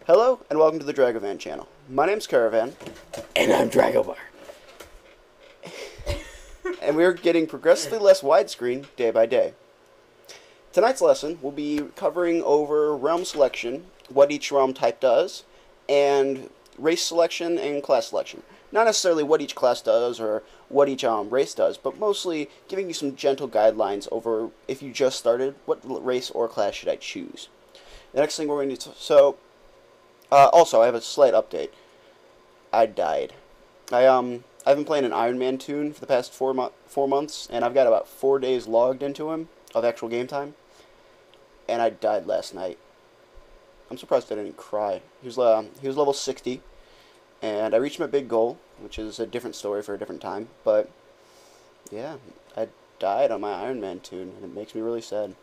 Hello, and welcome to the Dragovan channel. My name's Caravan. And I'm Dragovan. And we're getting progressively less widescreen day by day. Tonight's lesson will be covering over realm selection, what each realm type does, and race selection and class selection. Not necessarily what each class does or what each race does, but mostly giving you some gentle guidelines over if you just started, what race or class should I choose. The next thing we're going to also, I have a slight update. I died. I've been playing an Iron Man toon for the past 4 months, and I've got about 4 days logged into him of actual game time, and I died last night. I'm surprised I didn't cry. He was level 60, and I reached my big goal, which is a different story for a different time. But yeah, I died on my Iron Man toon, and it makes me really sad.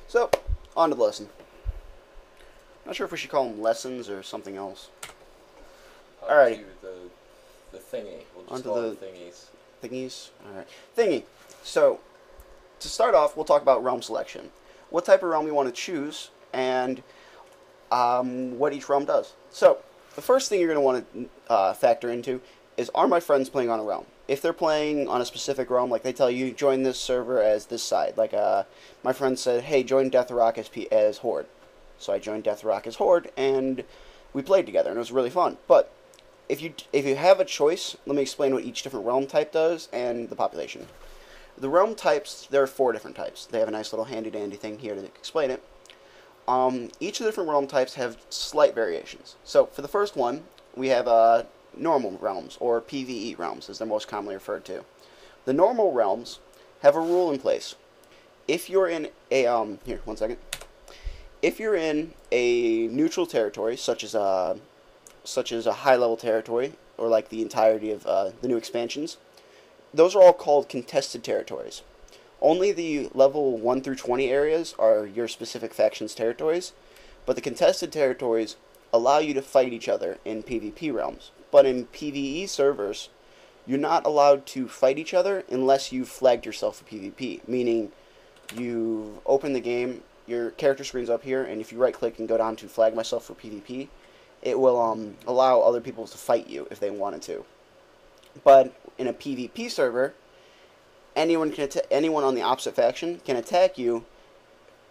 So, on to the lesson. Not sure if we should call them lessons or something else. Alrighty. The thingy. We'll just Onto call the them thingies. Thingies? Alright. Thingy. So, to start off, we'll talk about realm selection. What type of realm you want to choose, and what each realm does. So, the first thing you're going to want to factor into is, are my friends playing on a realm? If they're playing on a specific realm, like they tell you, join this server as this side. Like, my friend said, hey, join Death Rock as Horde. So I joined Death Rock as Horde, and we played together, and it was really fun. But if you have a choice, let me explain what each different realm type does and the population. The realm types, there are 4 different types. They have a nice little handy-dandy thing here to explain it. Each of the different realm types have slight variations. So for the first one, we have normal realms, or PvE realms, as they're most commonly referred to. The normal realms have a rule in place. If you're in a here, one second. If you're in a neutral territory, such as a high-level territory, or like the entirety of the new expansions, those are all called contested territories. Only the level 1 through 20 areas are your specific faction's territories, but the contested territories allow you to fight each other in PvP realms. But in PvE servers, you're not allowed to fight each other unless you've flagged yourself for PvP, meaning you've opened the game, your character screen's up here, and if you right-click and go down to flag myself for PvP, it will allow other people to fight you if they wanted to. But in a PvP server, anyone on the opposite faction can attack you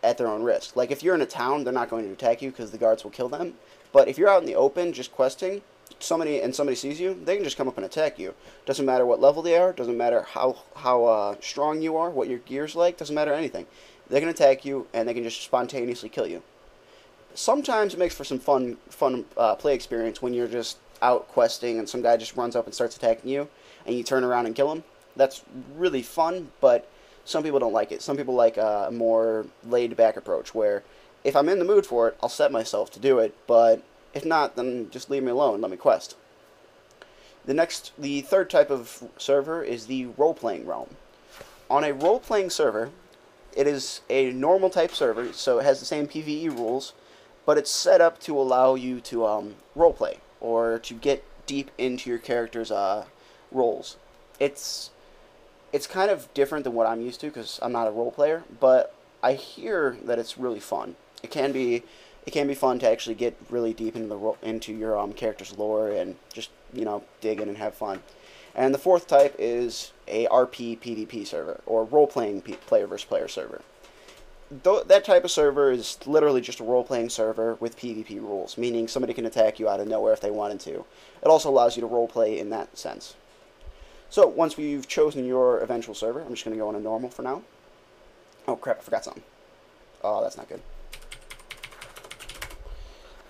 at their own risk. Like, if you're in a town, they're not going to attack you because the guards will kill them. But if you're out in the open just questing, somebody sees you, they can just come up and attack you. Doesn't matter what level they are, doesn't matter how strong you are, what your gear's like, doesn't matter anything. They can attack you, and they can just spontaneously kill you. Sometimes it makes for some fun play experience when you're just out questing and some guy just runs up and starts attacking you, and you turn around and kill him. That's really fun, but some people don't like it. Some people like a more laid-back approach, where if I'm in the mood for it, I'll set myself to do it, but if not, then just leave me alone, let me quest. The third type of server is the role-playing realm. On a role-playing server, it is a normal type server, so it has the same PvE rules, but it's set up to allow you to roleplay, or to get deep into your character's roles. It's kind of different than what I'm used to, because I'm not a role player, but I hear that it's really fun. It can be fun to actually get really deep into your character's lore and just, dig in and have fun. And the fourth type is a RP PvP server, or role-playing player versus player server. That type of server is literally just a role-playing server with PvP rules, meaning somebody can attack you out of nowhere if they wanted to. It also allows you to role-play in that sense. So, once you've chosen your eventual server, I'm just going to go on a normal for now. Oh crap, I forgot something. Oh, that's not good.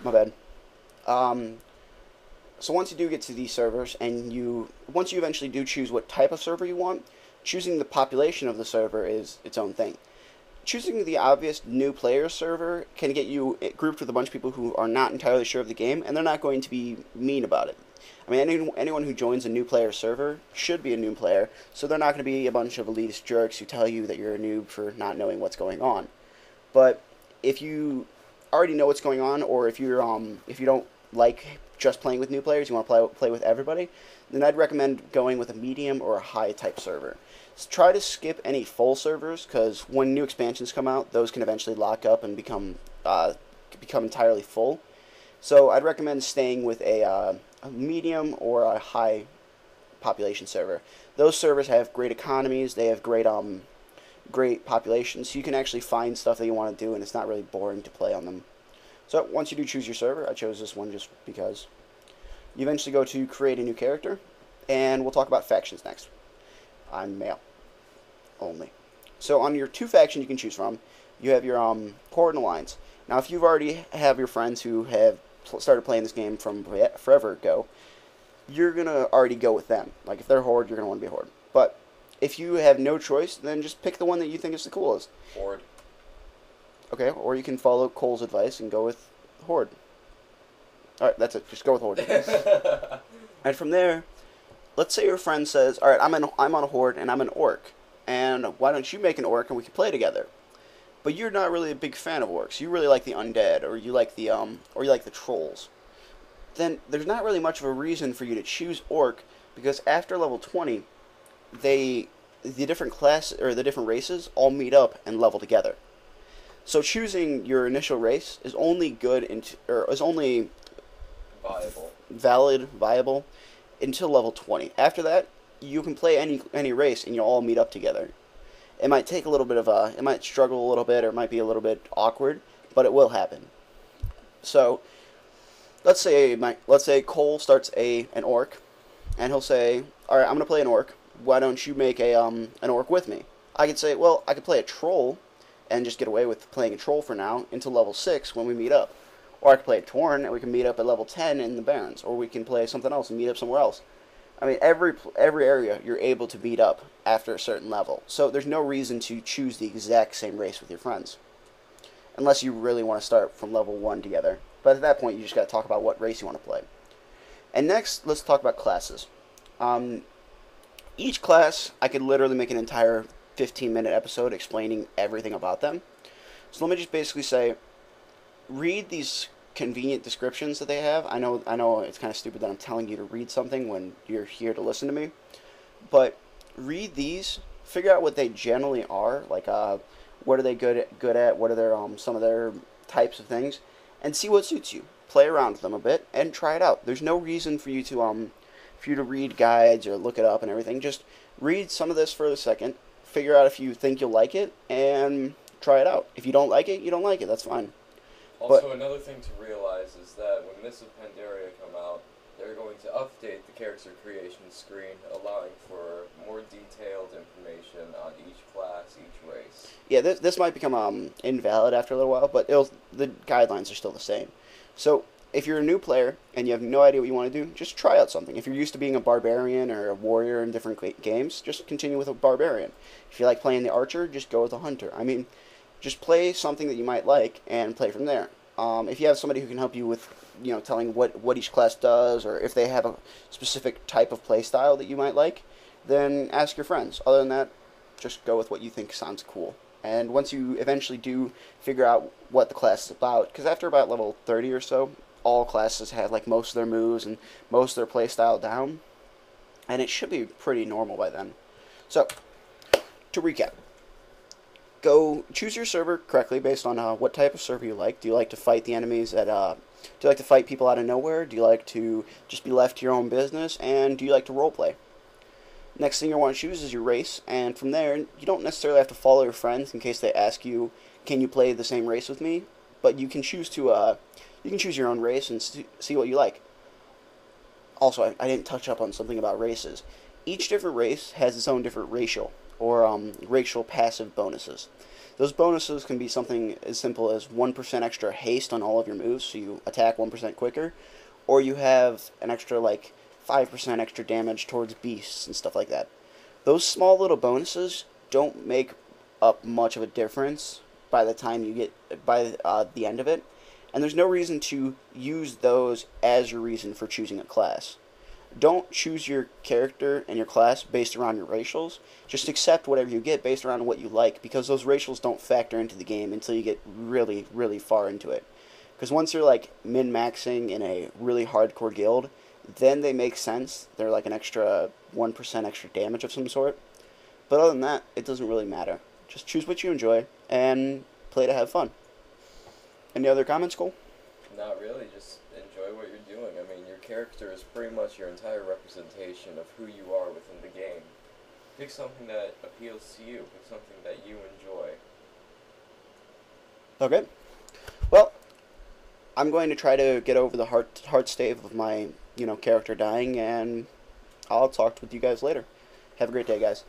My bad. So once you do get to these servers, and once you eventually do choose what type of server you want, choosing the population of the server is its own thing. Choosing the obvious new player server can get you grouped with a bunch of people who are not entirely sure of the game, and they're not going to be mean about it. I mean, anyone who joins a new player server should be a new player, so they're not going to be a bunch of elitist jerks who tell you that you're a noob for not knowing what's going on. But if you already know what's going on, or if you don't like just playing with new players, you want to play with everybody, then I'd recommend going with a medium or a high type server. So try to skip any full servers, because when new expansions come out, those can eventually lock up and become become entirely full. So I'd recommend staying with a medium or a high population server. Those servers have great economies. They have great populations. So you can actually find stuff that you want to do, and it's not really boring to play on them. So once you do choose your server, I chose this one just because. You eventually go to create a new character, and we'll talk about factions next. I'm male only. So on your 2 factions you can choose from, you have your Horde and Alliance. Now if you've already have your friends who have started playing this game from forever ago, you're going to already go with them. Like if they're Horde, you're going to want to be Horde. But if you have no choice, then just pick the one that you think is the coolest. Horde. Okay, or you can follow Cole's advice and go with Horde. Alright, that's it. Just go with Horde. And from there, let's say your friend says, alright, I'm on a Horde and I'm an Orc. And why don't you make an Orc and we can play together? But you're not really a big fan of Orcs. You really like the undead, or you like the trolls. Then there's not really much of a reason for you to choose Orc, because after level 20, the different the different races all meet up and level together. So choosing your initial race is only is only viable until level 20. After that, you can play any race and you'll all meet up together. It might take a little bit of it might struggle a little bit, or it might be a little bit awkward, but it will happen. So let's say Cole starts an Orc, and he'll say, all right, I'm gonna play an Orc. Why don't you make an Orc with me? I could say, well, I could play a Troll and just get away with playing a Troll for now until level 6 when we meet up. Or I could play a Tauren and we can meet up at level 10 in the Barrens. Or we can play something else and meet up somewhere else. I mean, every area you're able to meet up after a certain level. So there's no reason to choose the exact same race with your friends. Unless you really want to start from level 1 together. But at that point, you just got to talk about what race you want to play. And next, let's talk about classes. Each class, I could literally make an entire 15-minute episode explaining everything about them. So let me just basically say, read these convenient descriptions that they have. I know it's kind of stupid that I'm telling you to read something when you're here to listen to me, but read these, figure out what they generally are, like what are they good at, what are their some of their types of things, and see what suits you. Play around with them a bit and try it out. There's no reason for you to read guides or look it up and everything. Just read some of this for a second, figure out if you think you'll like it, and try it out. If you don't like it, you don't like it. That's fine. Also, another thing to realize is that when Mists of Pandaria come out, they're going to update the character creation screen, allowing for more detailed information on each class, each race. Yeah, this might become invalid after a little while, but the guidelines are still the same. So if you're a new player and you have no idea what you want to do, just try out something. If you're used to being a barbarian or a warrior in different games, just continue with a barbarian. If you like playing the archer, just go with a hunter. I mean, just play something that you might like and play from there. If you have somebody who can help you with, telling what each class does, or if they have a specific type of play style that you might like, then ask your friends. Other than that, just go with what you think sounds cool. And once you eventually do figure out what the class is about, because after about level 30 or so, all classes have like most of their moves and most of their play style down, and it should be pretty normal by then. So, to recap. Go choose your server correctly based on what type of server you like. Do you like to fight the enemies do you like to fight people out of nowhere? Do you like to just be left to your own business? And do you like to roleplay? Next thing you want to choose is your race, and from there, you don't necessarily have to follow your friends in case they ask you, can you play the same race with me? But you can choose your own race and see what you like. Also, I didn't touch up on something about races. Each different race has its own different racial passive bonuses. Those bonuses can be something as simple as 1% extra haste on all of your moves, so you attack 1% quicker, or you have an extra 5% extra damage towards beasts and stuff like that. Those small little bonuses don't make up much of a difference by the time you get by the end of it, and there's no reason to use those as your reason for choosing a class. Don't choose your character and your class based around your racials. Just accept whatever you get based around what you like, because those racials don't factor into the game until you get really, really far into it. Because once you're min-maxing in a really hardcore guild, then they make sense. They're like an extra 1% extra damage of some sort. But other than that, it doesn't really matter. Just choose what you enjoy and play to have fun. Any other comments, Cole? Not really, just enjoy what you're doing. I mean, your character is pretty much your entire representation of who you are within the game. Pick something that appeals to you. Pick something that you enjoy. Okay. Well, I'm going to try to get over the heart stave of my, character dying, and I'll talk with you guys later. Have a great day, guys.